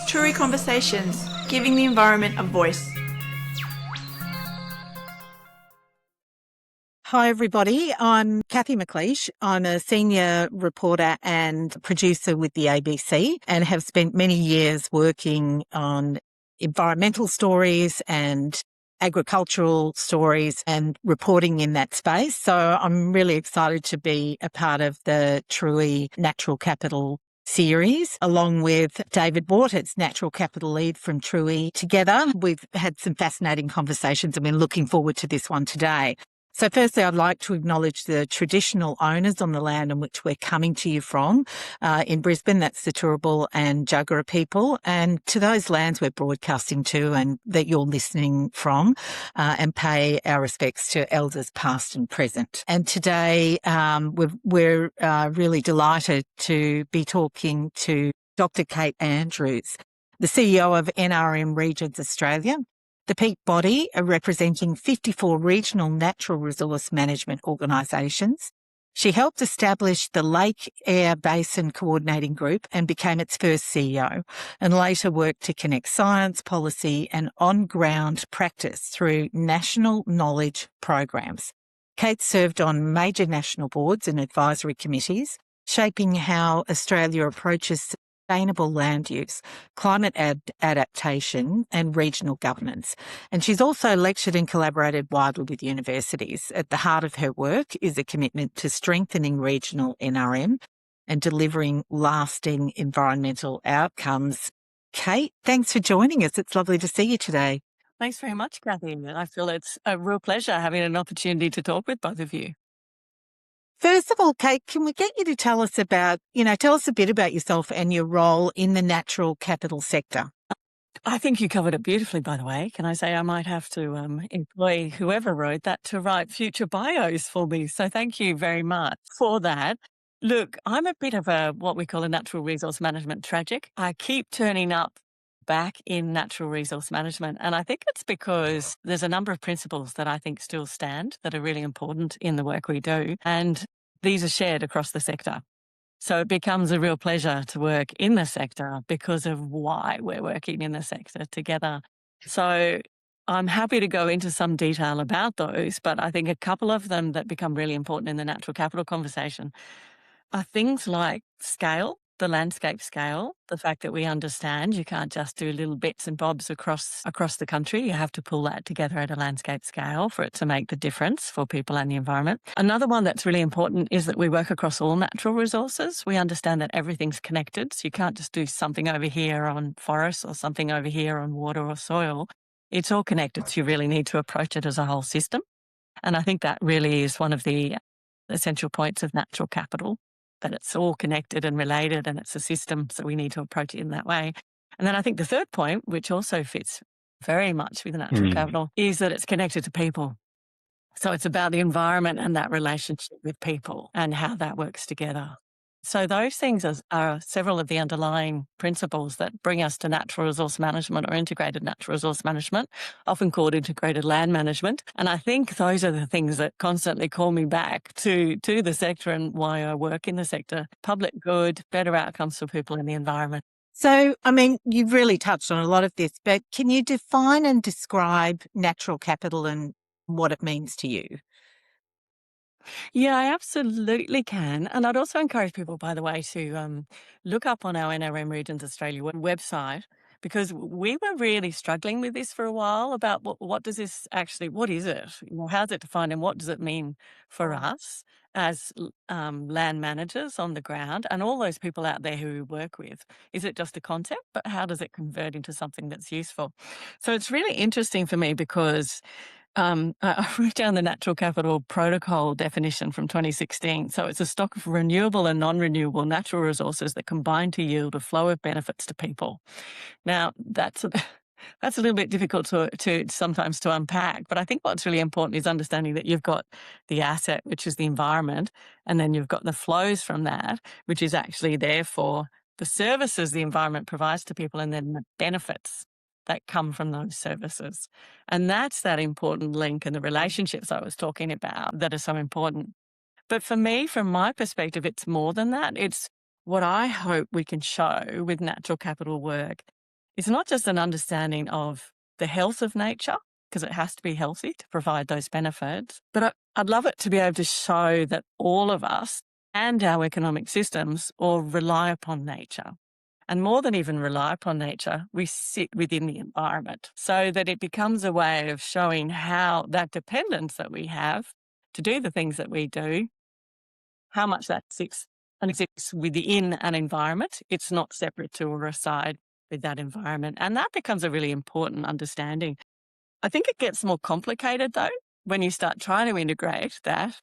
Truly Conversations, giving the environment a voice. Hi, everybody. I'm Kathy McLeish. I'm a senior reporter and producer with the ABC and have spent many years working on environmental stories and agricultural stories and reporting in that space. So I'm really excited to be a part of the Truly Natural Capital series, along with David Waters, Natural Capital Lead from Truly. Together, we've had some fascinating conversations and we're looking forward to this one today. So firstly, I'd like to acknowledge the traditional owners on the land on which we're coming to you from. In Brisbane, that's the Turrbal and Jagera people, and to those lands we're broadcasting to and that you're listening from, and pay our respects to elders past and present. And today we're really delighted to be talking to Dr. Kate Andrews, the CEO of NRM Regions Australia, the peak body representing 54 regional natural resource management organisations. She helped establish the Lake Eyre Basin Coordinating Group and became its first CEO, and later worked to connect science, policy and on-ground practice through national knowledge programs. Kate served on major national boards and advisory committees, shaping how Australia approaches sustainable land use, climate adaptation and regional governance. And she's also lectured and collaborated widely with universities. At the heart of her work is a commitment to strengthening regional NRM and delivering lasting environmental outcomes. Kate, thanks for joining us. It's lovely to see you today. Thanks very much, Kathy. I feel it's a real pleasure having an opportunity to talk with both of you. First of all, Kate, can we get you to tell us a bit about yourself and your role in the natural capital sector? I think you covered it beautifully, by the way. Can I say I might have to employ whoever wrote that to write future bios for me. So thank you very much for that. Look, I'm a bit of what we call a natural resource management tragic. I keep turning up back in natural resource management. And I think it's because there's a number of principles that I think still stand that are really important in the work we do. And these are shared across the sector. So it becomes a real pleasure to work in the sector because of why we're working in the sector together. So I'm happy to go into some detail about those, but I think a couple of them that become really important in the natural capital conversation are things like scale, the landscape scale, the fact that we understand you can't just do little bits and bobs across the country. You have to pull that together at a landscape scale for it to make the difference for people and the environment. Another one that's really important is that we work across all natural resources. We understand that everything's connected, so you can't just do something over here on forests or something over here on water or soil. It's all connected, so you really need to approach it as a whole system. And I think that really is one of the essential points of natural capital, that it's all connected and related and it's a system, so we need to approach it in that way. And then I think the third point, which also fits very much with natural capital, is that it's connected to people. So it's about the environment and that relationship with people and how that works together. So those things are several of the underlying principles that bring us to natural resource management or integrated natural resource management, often called integrated land management. And I think those are the things that constantly call me back to the sector and why I work in the sector. Public good, better outcomes for people in the environment. So, you've really touched on a lot of this, but can you define and describe natural capital and what it means to you? Yeah, I absolutely can. And I'd also encourage people, by the way, to look up on our NRM Regions Australia website, because we were really struggling with this for a while about what does this actually, what is it? How's it defined and what does it mean for us as land managers on the ground and all those people out there who we work with? Is it just a concept, but how does it convert into something that's useful? So it's really interesting for me because I wrote down the Natural Capital Protocol definition from 2016. So it's a stock of renewable and non-renewable natural resources that combine to yield a flow of benefits to people. Now, that's a little bit difficult to sometimes to unpack, but I think what's really important is understanding that you've got the asset, which is the environment, and then you've got the flows from that, which is actually there for the services the environment provides to people, and then the benefits that come from those services. And that's that important link and the relationships I was talking about that are so important. But for me, from my perspective, it's more than that. It's what I hope we can show with natural capital work it's not just an understanding of the health of nature, because it has to be healthy to provide those benefits, but I'd love it to be able to show that all of us and our economic systems all rely upon nature. And more than even rely upon nature, we sit within the environment so that it becomes a way of showing how that dependence that we have to do the things that we do, how much that sits and exists within an environment. It's not separate to or aside with that environment. And that becomes a really important understanding. I think it gets more complicated though when you start trying to integrate that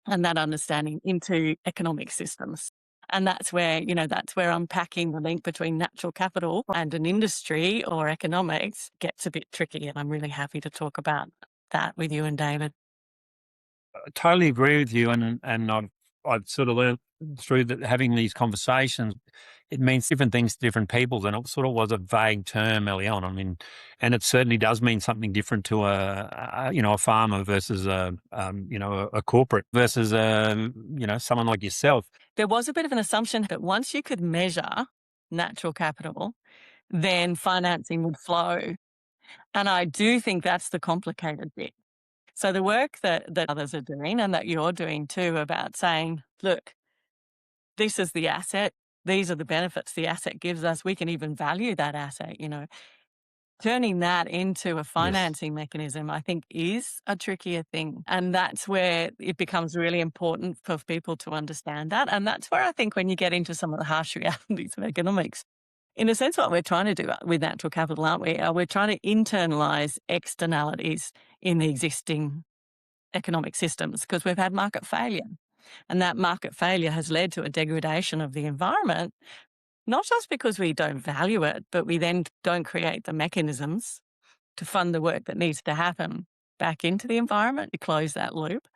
and that understanding into economic systems. And that's where, that's where unpacking the link between natural capital and an industry or economics gets a bit tricky. And I'm really happy to talk about that with you and David. I totally agree with you, and I've sort of learned through having these conversations, it means different things to different people, and it sort of was a vague term early on. I mean, and it certainly does mean something different to a farmer versus a corporate versus someone like yourself. There was a bit of an assumption that once you could measure natural capital, then financing would flow. And I do think that's the complicated bit. So the work that others are doing and that you're doing too about saying, look, this is the asset, these are the benefits the asset gives us, we can even value that asset, turning that into a financing mechanism, I think is a trickier thing. And that's where it becomes really important for people to understand that. And that's where I think when you get into some of the harsh realities of economics, in a sense, what we're trying to do with natural capital, aren't we? We're trying to internalize externalities in the existing economic systems because we've had market failure. And that market failure has led to a degradation of the environment, not just because we don't value it, but we then don't create the mechanisms to fund the work that needs to happen back into the environment to close that loop.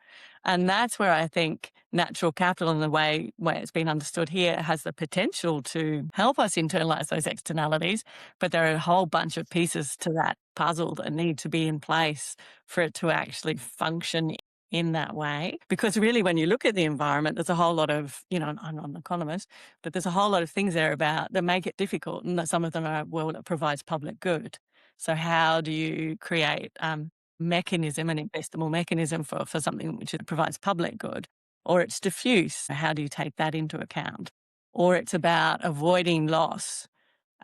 And that's where I think natural capital, in the way it's been understood here, has the potential to help us internalize those externalities. But there are a whole bunch of pieces to that puzzle that need to be in place for it to actually function in that way. Because really, when you look at the environment, there's a whole lot of, I'm not an economist, but there's a whole lot of things there about that make it difficult. And that some of them are, well, it provides public good. So how do you create mechanism, an investable mechanism for something which provides public good? Or it's diffuse. How do you take that into account? Or it's about avoiding loss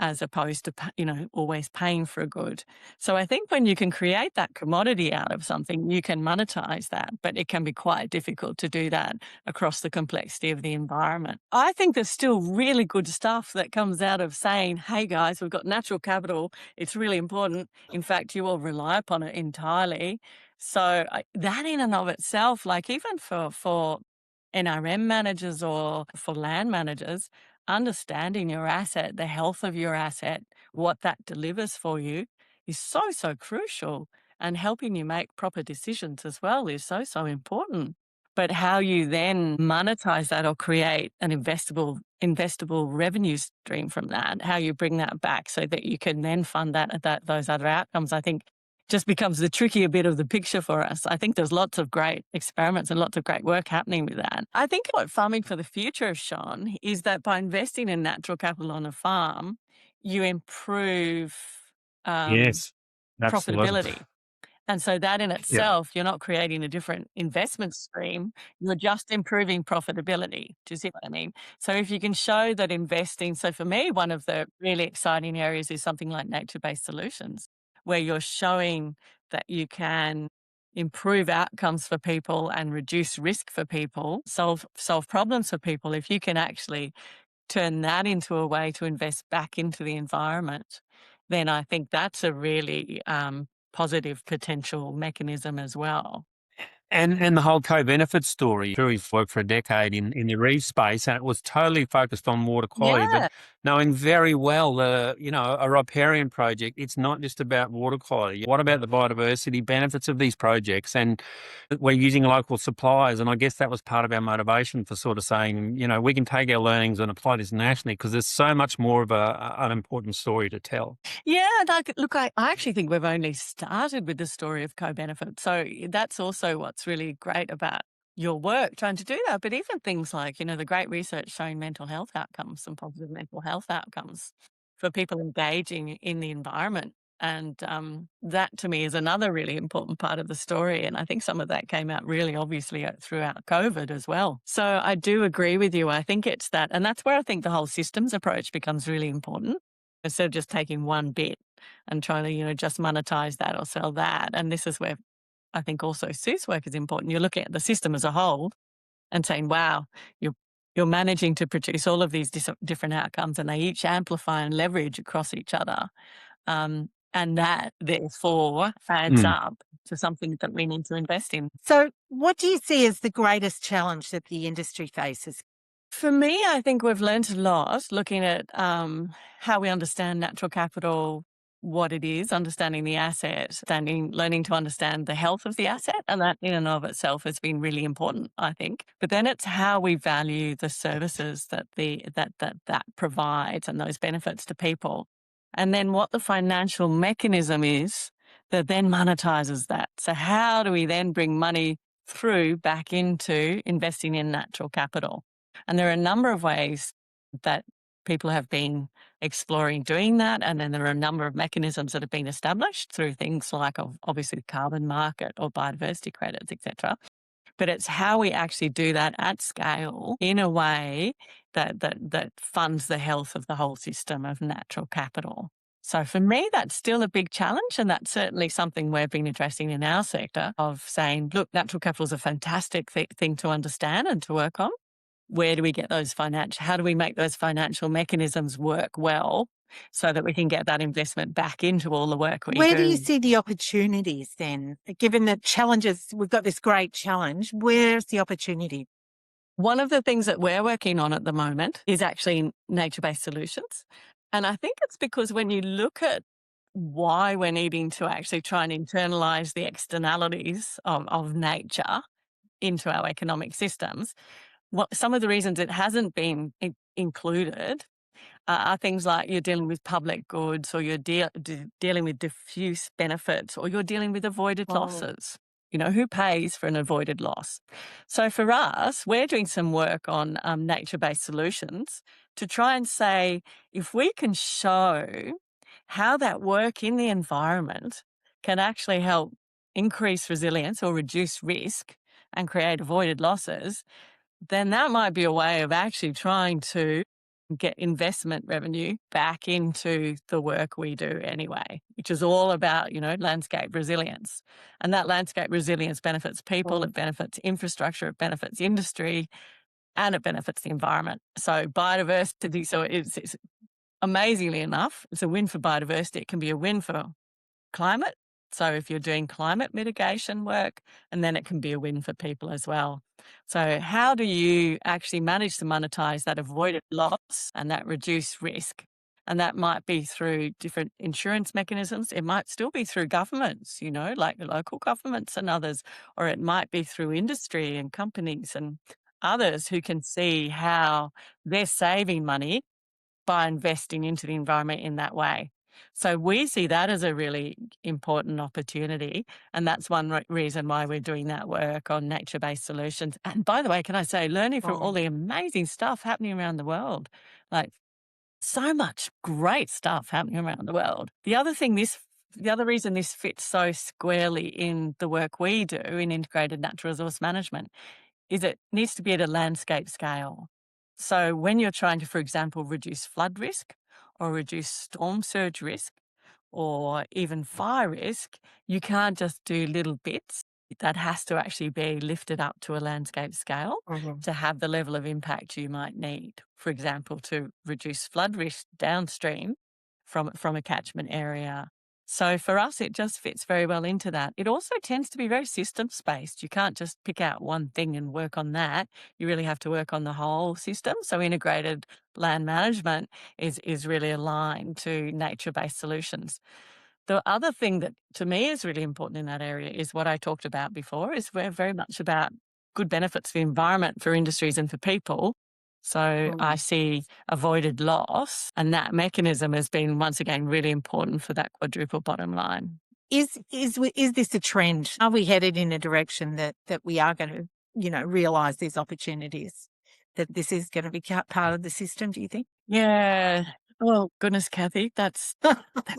as opposed to, always paying for a good. So I think when you can create that commodity out of something, you can monetize that, but it can be quite difficult to do that across the complexity of the environment. I think there's still really good stuff that comes out of saying, hey guys, we've got natural capital. It's really important. In fact, you all rely upon it entirely. So that in and of itself, like even for NRM managers or for land managers, understanding your asset, the health of your asset, what that delivers for you is so, so crucial. And helping you make proper decisions as well is so, so important. But how you then monetize that or create an investable revenue stream from that, how you bring that back so that you can then fund those other outcomes, I think just becomes the trickier bit of the picture for us. I think there's lots of great experiments and lots of great work happening with that. I think what farming for the future has shown is that by investing in natural capital on a farm, you improve Yes, absolutely. profitability. And so that in itself, you're not creating a different investment stream, you're just improving profitability. Do you see what I mean? So if you can show that investing, so for me, one of the really exciting areas is something like nature-based solutions, where you're showing that you can improve outcomes for people and reduce risk for people, solve problems for people. If you can actually turn that into a way to invest back into the environment, then I think that's a really positive potential mechanism as well. And the whole co-benefit story. We've worked for a decade in the reef space, and it was totally focused on water quality, Yeah. but knowing very well, a riparian project, it's not just about water quality. What about the biodiversity benefits of these projects? And we're using local suppliers, and I guess that was part of our motivation for sort of saying, we can take our learnings and apply this nationally because there's so much more of an important story to tell. Yeah, look, I actually think we've only started with the story of co-benefit. So that's also what's really great about your work trying to do that. But even things like, the great research showing mental health outcomes and positive mental health outcomes for people engaging in the environment. And that to me is another really important part of the story. And I think some of that came out really obviously throughout COVID as well. So I do agree with you. I think it's that. And that's where I think the whole systems approach becomes really important, instead of just taking one bit and trying to, just monetize that or sell that. And this is where I think also Sue's work is important. You're looking at the system as a whole and saying, wow, you're managing to produce all of these different outcomes, and they each amplify and leverage across each other. And that, therefore, adds up to something that we need to invest in. So what do you see as the greatest challenge that the industry faces? For me, I think we've learned a lot looking at how we understand natural capital, what it is, understanding the asset, learning to understand the health of the asset. And that in and of itself has been really important, I think. But then it's how we value the services that that provides and those benefits to people. And then what the financial mechanism is that then monetizes that. So how do we then bring money through back into investing in natural capital? And there are a number of ways that people have been exploring doing that. And then there are a number of mechanisms that have been established through things like obviously the carbon market or biodiversity credits, etc. But it's how we actually do that at scale in a way that funds the health of the whole system of natural capital. So for me, that's still a big challenge. And that's certainly something we've been addressing in our sector, of saying, look, natural capital is a fantastic thing to understand and to work on. Where do we get those how do we make those financial mechanisms work well so that we can get that investment back into all the work we do? Where do you see the opportunities then? Given the challenges, we've got this great challenge, where's the opportunity? One of the things that we're working on at the moment is actually nature-based solutions. And I think it's because when you look at why we're needing to actually try and internalize the externalities of nature into our economic systems, some of the reasons it hasn't been included are things like you're dealing with public goods, or you're dealing with diffuse benefits, or you're dealing with avoided losses. Who pays for an avoided loss? So for us, we're doing some work on nature-based solutions to try and say, if we can show how that work in the environment can actually help increase resilience or reduce risk and create avoided losses, then that might be a way of actually trying to get investment revenue back into the work we do anyway, which is all about, landscape resilience. And that landscape resilience benefits people, it benefits infrastructure, it benefits industry, and it benefits the environment. So biodiversity, so it's amazingly enough, it's a win for biodiversity. It can be a win for climate. So if you're doing climate mitigation work, and then it can be a win for people as well. So how do you actually manage to monetize that avoided loss and that reduced risk? And that might be through different insurance mechanisms. It might still be through governments, like the local governments and others, or it might be through industry and companies and others who can see how they're saving money by investing into the environment in that way. So we see that as a really important opportunity. And that's one reason why we're doing that work on nature-based solutions. And by the way, can I say, learning from all the amazing stuff happening around the world, like so much great stuff happening around the world. The other reason this fits so squarely in the work we do in integrated natural resource management is it needs to be at a landscape scale. So when you're trying to, for example, reduce flood risk or reduce storm surge risk or even fire risk, you can't just do little bits. That has to actually be lifted up to a landscape scale to have the level of impact you might need. For example, to reduce flood risk downstream from a catchment area. So for us, it just fits very well into that. It also tends to be very systems-based. You can't just pick out one thing and work on that. You really have to work on the whole system. So integrated land management is really aligned to nature-based solutions. The other thing that to me is really important in that area is what I talked about before, is we're very much about good benefits for the environment, for industries and for people. So I see avoided loss, and that mechanism has been, once again, really important for that quadruple bottom line. Is this a trend? Are we headed in a direction that we are going to, realise these opportunities, that this is going to be part of the system, do you think? Yeah, Oh, goodness, Kathy, that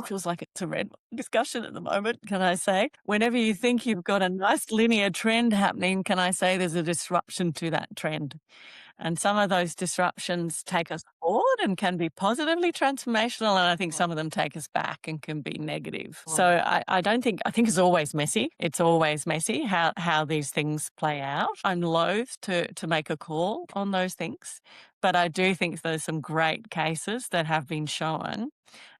feels like it's a red discussion at the moment, can I say? Whenever you think you've got a nice linear trend happening, can I say there's a disruption to that trend? And some of those disruptions take us forward and can be positively transformational. And I think some of them take us back and can be negative. So I think it's always messy. It's always messy how these things play out. I'm loath to make a call on those things. But I do think there's some great cases that have been shown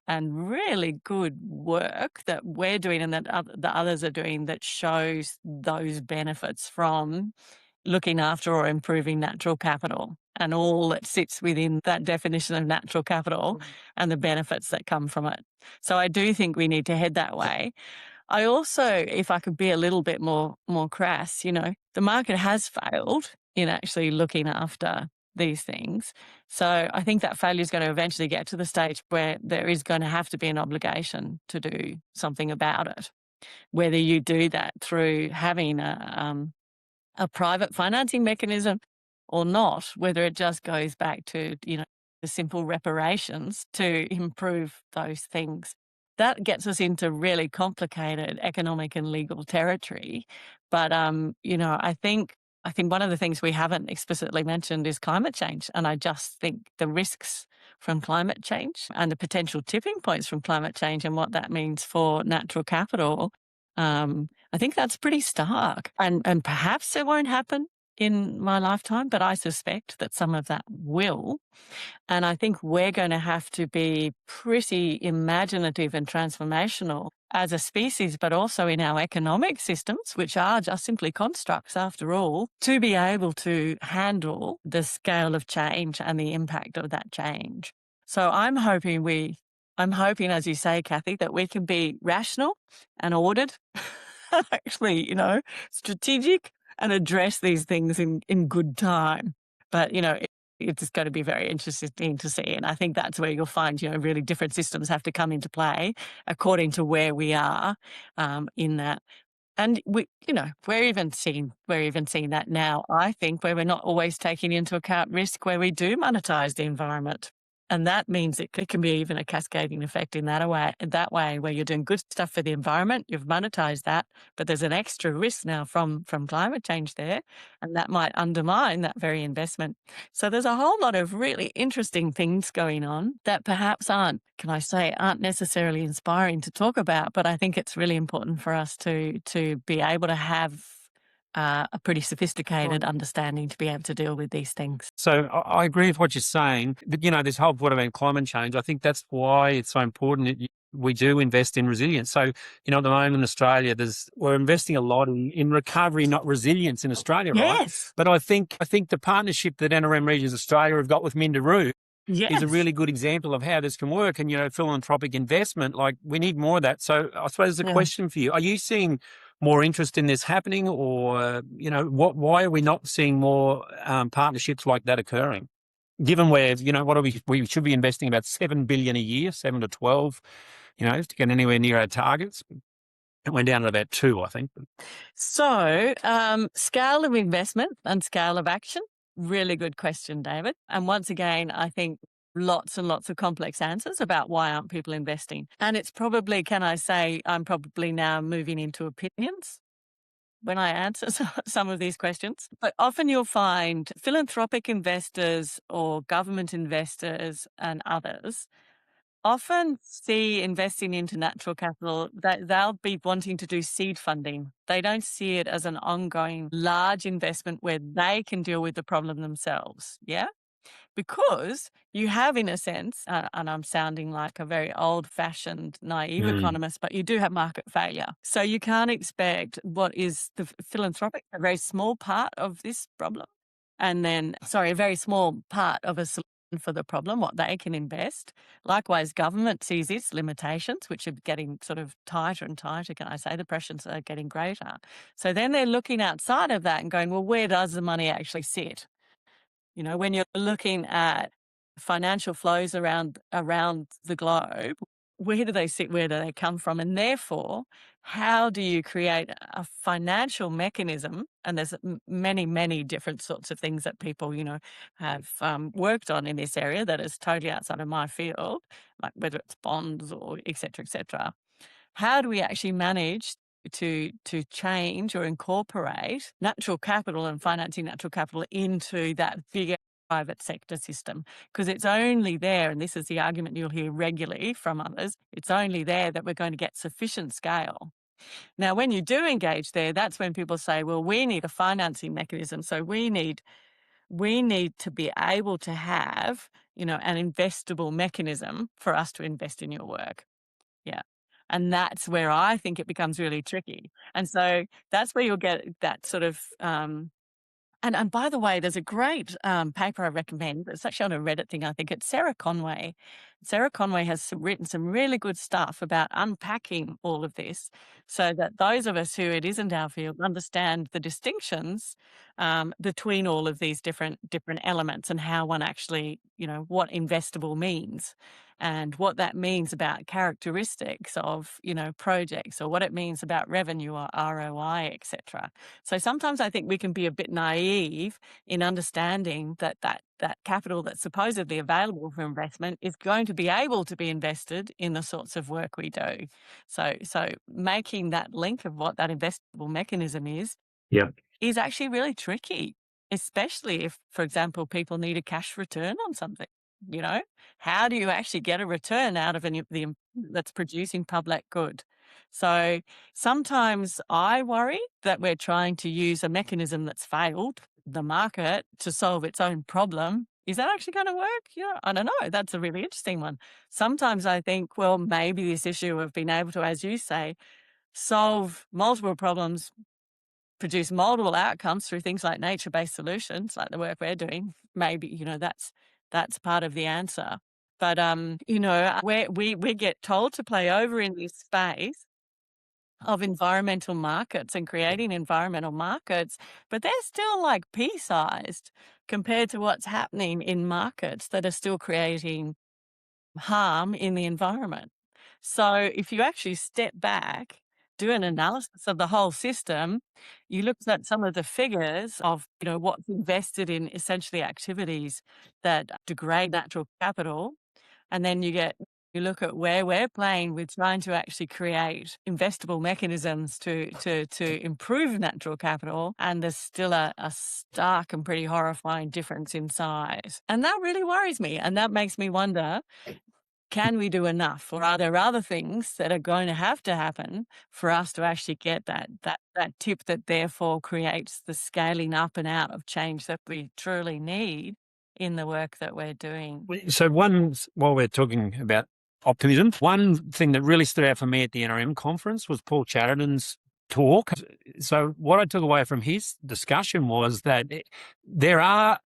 and really good work that we're doing and that the others are doing that shows those benefits from looking after or improving natural capital and all that sits within that definition of natural capital and the benefits that come from it. So I do think we need to head that way. I also, if I could be a little bit more crass, the market has failed in actually looking after these things. So I think that failure is going to eventually get to the stage where there is going to have to be an obligation to do something about it. Whether you do that through having a private financing mechanism or not, whether it just goes back to, the simple reparations to improve those things. That gets us into really complicated economic and legal territory. But, I think one of the things we haven't explicitly mentioned is climate change. And I just think the risks from climate change and the potential tipping points from climate change and what that means for natural capital, I think that's pretty stark. And perhaps it won't happen in my lifetime, but I suspect that some of that will. And I think we're going to have to be pretty imaginative and transformational as a species, but also in our economic systems, which are just simply constructs after all, to be able to handle the scale of change and the impact of that change. So I'm hoping, as you say, Kathy, that we can be rational and ordered, actually, strategic and address these things in good time. But, it's going to be very interesting to see. And I think that's where you'll find, really different systems have to come into play according to where we are in that. And we're even seeing that now, I think, where we're not always taking into account risk where we do monetize the environment. And that means it can be even a cascading effect in that way, where you're doing good stuff for the environment, you've monetized that, but there's an extra risk now from climate change there, and that might undermine that very investment. So there's a whole lot of really interesting things going on that perhaps aren't necessarily inspiring to talk about, but I think it's really important for us to be able to have a pretty sophisticated understanding to be able to deal with these things. So I agree with what you're saying, but this whole point about climate change, I think that's why it's so important that we do invest in resilience. So, at the moment in Australia, we're investing a lot in recovery, not resilience in Australia, right? Yes. But I think the partnership that NRM Regions Australia have got with Minderoo is a really good example of how this can work. And, philanthropic investment, like we need more of that. So I suppose the question for you, are you seeing more interest in this happening or, why are we not seeing more partnerships like that occurring? Given where, we should be investing about 7 billion a year, 7 to 12, to get anywhere near our targets. It went down to about 2, I think. So, scale of investment and scale of action. Really good question, David. And once again, I think lots and lots of complex answers about why aren't people investing. And it's probably, can I say, I'm probably now moving into opinions when I answer some of these questions. But often you'll find philanthropic investors or government investors and others often see investing into natural capital that they'll be wanting to do seed funding. They don't see it as an ongoing large investment where they can deal with the problem themselves. Yeah. Because you have, in a sense, and I'm sounding like a very old-fashioned, naive economist, but you do have market failure. So you can't expect what is the philanthropic, a very small part of this problem, and then, a very small part of a solution for the problem, what they can invest. Likewise, government sees its limitations, which are getting sort of tighter and tighter. Can I say the pressures are getting greater? So then they're looking outside of that and going, well, where does the money actually sit? When you're looking at financial flows around the globe, where do they sit? Where do they come from? And therefore, how do you create a financial mechanism? And there's many, many different sorts of things that people, have worked on in this area that is totally outside of my field, like whether it's bonds or et cetera, et cetera. How do we actually manage to change or incorporate natural capital and financing natural capital into that bigger private sector system? Because it's only there, and this is the argument you'll hear regularly from others, it's only there that we're going to get sufficient scale. Now, when you do engage there, that's when people say, well, we need a financing mechanism. So we need to be able to have, an investable mechanism for us to invest in your work. Yeah. And that's where I think it becomes really tricky. And so that's where you'll get that sort of, and by the way, there's a great paper I recommend. It's actually on a Reddit thing, I think. It's Sarah Conway. Sarah Conway has written some really good stuff about unpacking all of this so that those of us who it isn't our field understand the distinctions between all of these different elements and how one actually, what investable means and what that means about characteristics of, projects, or what it means about revenue or ROI, etc. So sometimes I think we can be a bit naive in understanding that capital that's supposedly available for investment is going to be able to be invested in the sorts of work we do. So making that link of what that investable mechanism is actually really tricky, especially if, for example, people need a cash return on something. How do you actually get a return out of that's producing public good? So sometimes I worry that we're trying to use a mechanism that's failed the market to solve its own problem. Is that actually going to work? I don't know. That's a really interesting one. Sometimes I think, well, maybe this issue of being able to, as you say, solve multiple problems, produce multiple outcomes through things like nature-based solutions, like the work we're doing, maybe, that's part of the answer. But, we get told to play over in this space of environmental markets and creating environmental markets, but they're still like pea-sized compared to what's happening in markets that are still creating harm in the environment. So if you actually step back, do an analysis of the whole system, you look at some of the figures of, what's invested in essentially activities that degrade natural capital, and then you look at where we're playing with trying to actually create investable mechanisms to improve natural capital, and there's still a stark and pretty horrifying difference in size. And that really worries me, and that makes me wonder, can we do enough, or are there other things that are going to have to happen for us to actually get that tip that therefore creates the scaling up and out of change that we truly need in the work that we're doing? So while we're talking about optimism, one thing that really stood out for me at the NRM conference was Paul Chatterton's talk. So what I took away from his discussion was that there are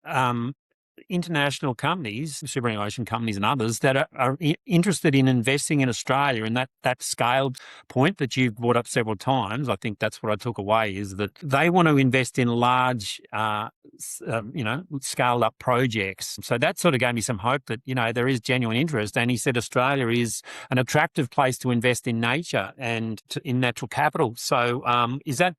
international companies, superannuation companies and others that are interested in investing in Australia, and that scaled point that you've brought up several times, I think that's what I took away, is that they want to invest in large, scaled up projects. So that sort of gave me some hope that, there is genuine interest. And he said Australia is an attractive place to invest in nature and in natural capital. So is that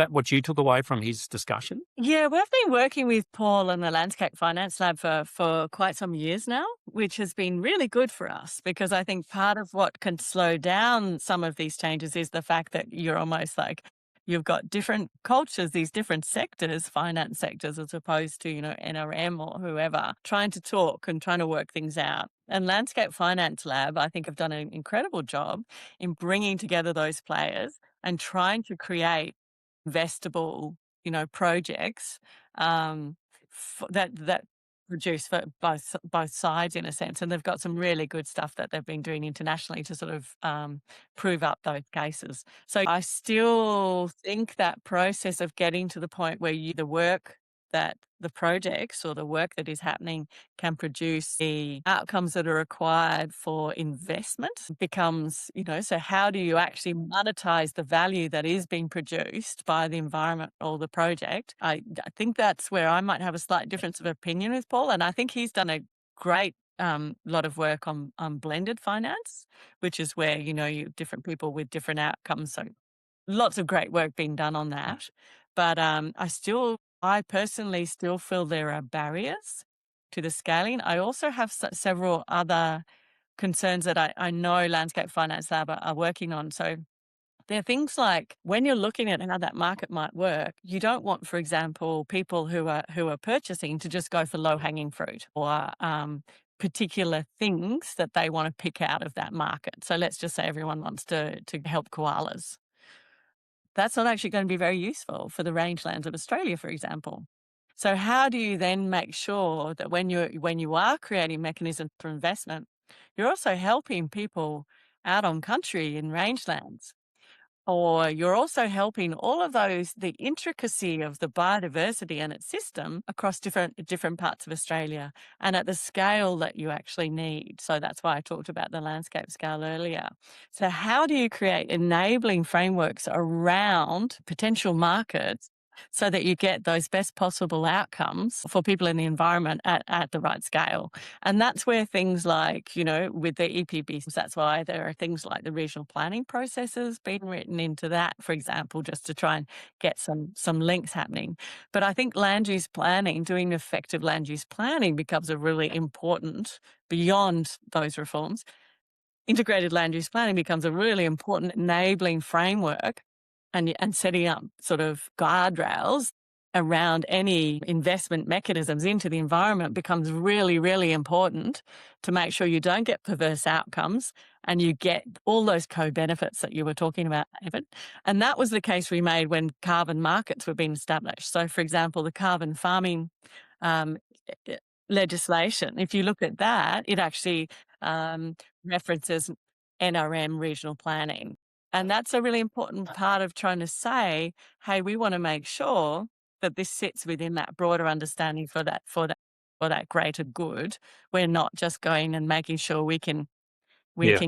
what you took away from his discussion? Yeah, we've been working with Paul and the Landscape Finance Lab for quite some years now, which has been really good for us, because I think part of what can slow down some of these changes is the fact that you're almost like, you've got different cultures, these different sectors, finance sectors, as opposed to, NRM or whoever, trying to talk and trying to work things out. And Landscape Finance Lab, I think, have done an incredible job in bringing together those players and trying to create investable, projects that produce for both sides, in a sense. And they've got some really good stuff that they've been doing internationally to sort of prove up those cases. So I still think that process of getting to the point where the work that the projects or the work that is happening can produce the outcomes that are required for investment becomes, so how do you actually monetize the value that is being produced by the environment or the project? I think that's where I might have a slight difference of opinion with Paul, and I think he's done a great lot of work on blended finance, which is where, different people with different outcomes. So lots of great work being done on that. But I personally still feel there are barriers to the scaling. I also have several other concerns that I know Landscape Finance Lab are working on. So there are things like when you're looking at how that market might work, you don't want, for example, people who are purchasing to just go for low-hanging fruit or particular things that they want to pick out of that market. So let's just say everyone wants to help koalas. That's not actually going to be very useful for the rangelands of Australia, for example. So how do you then make sure that when you are creating mechanisms for investment, you're also helping people out on country in rangelands? Or you're also helping all of those, the intricacy of the biodiversity and its system across different parts of Australia and at the scale that you actually need. So that's why I talked about the landscape scale earlier. So how do you create enabling frameworks around potential markets so that you get those best possible outcomes for people in the environment at the right scale? And that's where things like, with the EPBs, that's why there are things like the regional planning processes being written into that, for example, just to try and get some links happening. But I think land use planning, doing effective land use planning becomes a really important, beyond those reforms, integrated land use planning becomes a really important enabling framework and setting up sort of guardrails around any investment mechanisms into the environment becomes really, really important to make sure you don't get perverse outcomes and you get all those co-benefits that you were talking about, David. And that was the case we made when carbon markets were being established. So, for example, the carbon farming legislation, if you look at that, it actually references NRM regional planning. And that's a really important part of trying to say, hey, we want to make sure that this sits within that broader understanding for that greater good. We're not just going and making sure we can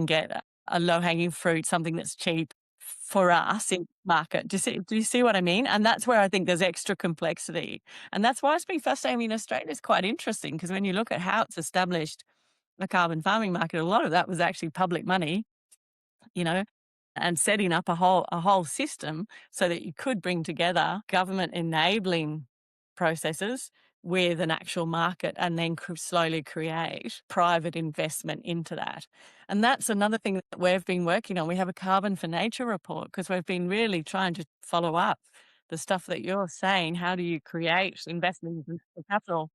get a low-hanging fruit, something that's cheap for us in market. Do you see what I mean? And that's where I think there's extra complexity. And that's why it's been fascinating in Australia. It's quite interesting because when you look at how it's established a carbon farming market, a lot of that was actually public money, and setting up a whole system so that you could bring together government enabling processes with an actual market and then slowly create private investment into that. And that's another thing that we've been working on. We have a Carbon for Nature report because we've been really trying to follow up the stuff that you're saying. How do you create investment in capital?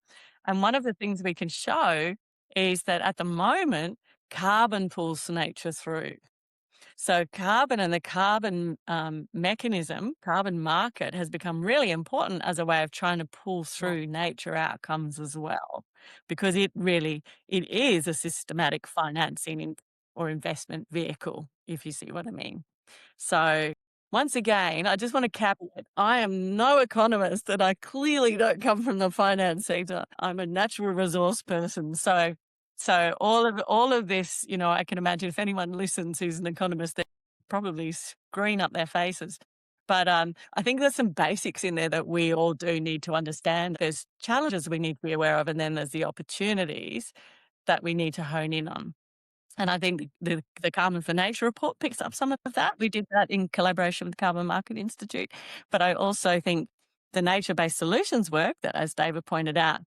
And one of the things we can show is that at the moment, carbon pulls nature through. So carbon and the carbon mechanism, carbon market has become really important as a way of trying to pull through nature outcomes as well, because it is a systematic financing or investment vehicle, if you see what I mean. So once again, I just want to caveat, I am no economist and I clearly don't come from the finance sector. I'm a natural resource person. So all of this, I can imagine if anyone listens who's an economist, they're probably screwing up their faces. But I think there's some basics in there that we all do need to understand. There's challenges we need to be aware of, and then there's the opportunities that we need to hone in on. And I think the Carbon for Nature report picks up some of that. We did that in collaboration with the Carbon Market Institute. But I also think the nature-based solutions work that, as David pointed out,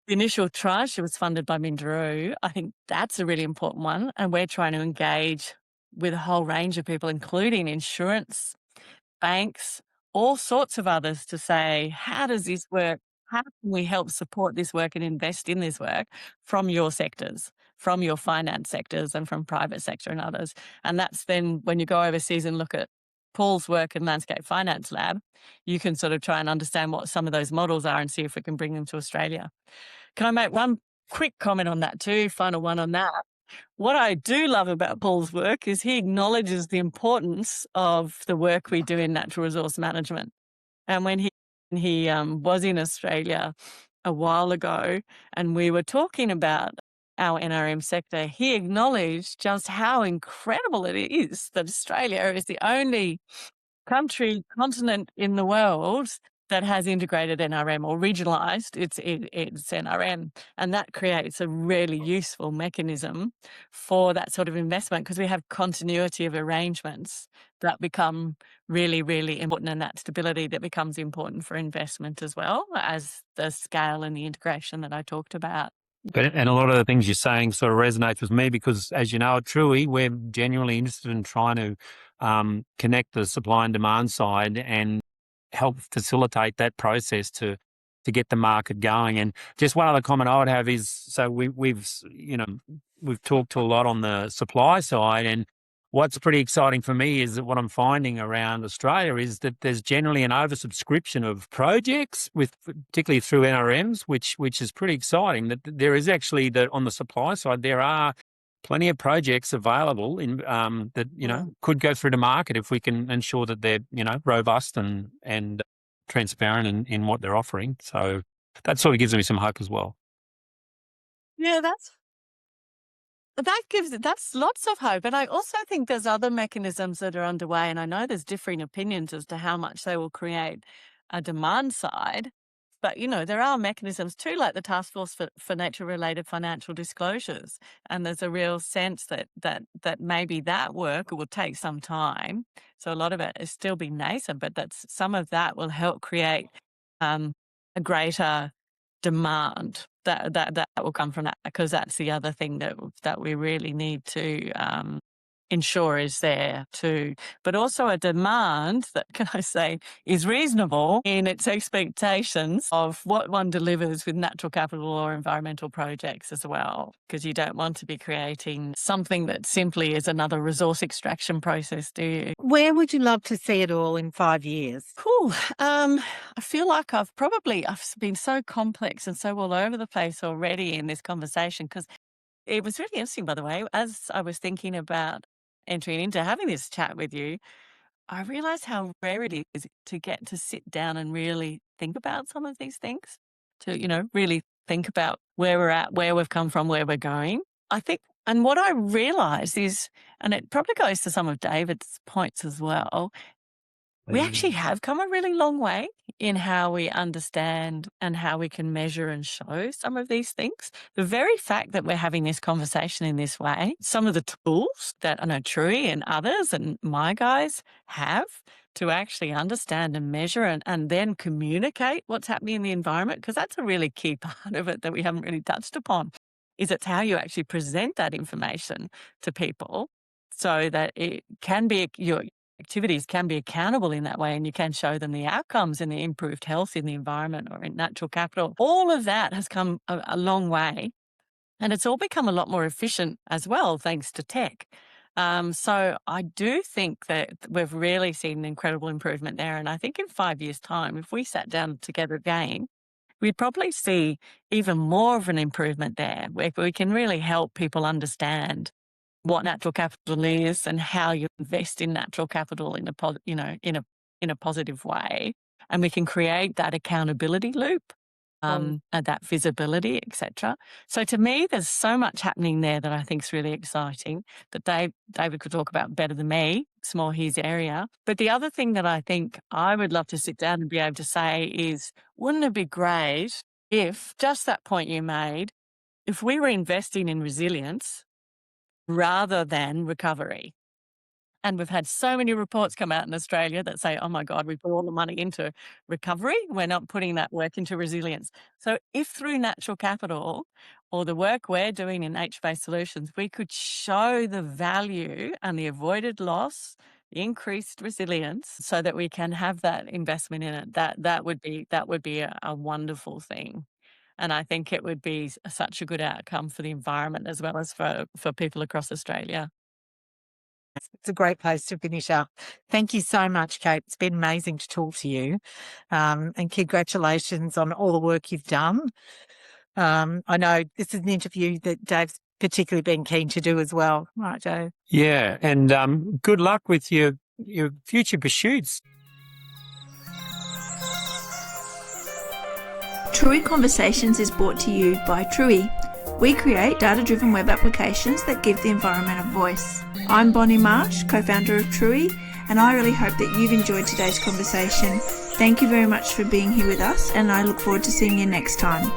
the initial tranche was funded by Minderoo. I think that's a really important one. And we're trying to engage with a whole range of people, including insurance, banks, all sorts of others, to say, how does this work? How can we help support this work and invest in this work from your sectors, from your finance sectors and from private sector and others? And that's then when you go overseas and look at Paul's work in Landscape Finance Lab, you can sort of try and understand what some of those models are and see if we can bring them to Australia. Can I make one quick comment on that too? Final one on that. What I do love about Paul's work is he acknowledges the importance of the work we do in natural resource management. And when he was in Australia a while ago and we were talking about our NRM sector, he acknowledged just how incredible it is that Australia is the only continent in the world that has integrated NRM or regionalised its NRM. And that creates a really useful mechanism for that sort of investment, because we have continuity of arrangements that become really, really important, and that stability that becomes important for investment as well as the scale and the integration that I talked about. And a lot of the things you're saying sort of resonates with me because, as you know, at Truey, we're genuinely interested in trying to connect the supply and demand side and help facilitate that process to get the market going. And just one other comment I would have is, so we've talked a lot on the supply side, and what's pretty exciting for me is that what I'm finding around Australia is that there's generally an oversubscription of projects, particularly through NRMs, which is pretty exciting. That there is actually on the supply side there are plenty of projects available in that could go through the market if we can ensure that they're robust and transparent in what they're offering. So that sort of gives me some hope as well. Yeah, that's lots of hope. And I also think there's other mechanisms that are underway, and I know there's differing opinions as to how much they will create a demand side. But, there are mechanisms too, like the Task Force for Nature-Related Financial Disclosures. And there's a real sense that maybe that work will take some time. So a lot of it is still be nascent, but some of that will help create a greater demand that will come from that, because that's the other thing that we really need to ensure is there too. But also a demand that, can I say, is reasonable in its expectations of what one delivers with natural capital or environmental projects as well, because you don't want to be creating something that simply is another resource extraction process, do you? Where would you love to see it all in 5 years? Cool. I feel like I've been so complex and so all over the place already in this conversation, because it was really interesting, by the way, as I was thinking about entering into having this chat with you, I realized how rare it is to get to sit down and really think about some of these things, to, really think about where we're at, where we've come from, where we're going. I think, and what I realized is, and it probably goes to some of David's points as well, we actually have come a really long way in how we understand and how we can measure and show some of these things. The very fact that we're having this conversation in this way, some of the tools that I know Truey and others and my guys have to actually understand and measure and then communicate what's happening in the environment, because that's a really key part of it that we haven't really touched upon, is it's how you actually present that information to people so that it can be your activities can be accountable in that way, and you can show them the outcomes and the improved health in the environment or in natural capital. All of that has come a long way, and it's all become a lot more efficient as well, thanks to tech. So I do think that we've really seen an incredible improvement there. And I think in 5 years' time, if we sat down together again, we'd probably see even more of an improvement there, where we can really help people understand what natural capital is and how you invest in natural capital in a positive way, and we can create that accountability loop, and that visibility, etc. So to me, there's so much happening there that I think is really exciting that David could talk about better than me. It's more his area. But the other thing that I think I would love to sit down and be able to say is, wouldn't it be great if, just that point you made, if we were investing in resilience rather than recovery? And we've had so many reports come out in Australia that say, oh my God, we put all the money into recovery. We're not putting that work into resilience. So if through natural capital or the work we're doing in nature-based solutions, we could show the value and the avoided loss, the increased resilience, so that we can have that investment in it, that would be a wonderful thing. And I think it would be such a good outcome for the environment as well as for people across Australia. It's a great place to finish up. Thank you so much, Kate. It's been amazing to talk to you. And congratulations on all the work you've done. I know this is an interview that Dave's particularly been keen to do as well. Right, Dave? Yeah, and good luck with your future pursuits. Truey Conversations is brought to you by Truey. We create data-driven web applications that give the environment a voice. I'm Bonnie Marsh, co-founder of Truey, and I really hope that you've enjoyed today's conversation. Thank you very much for being here with us, and I look forward to seeing you next time.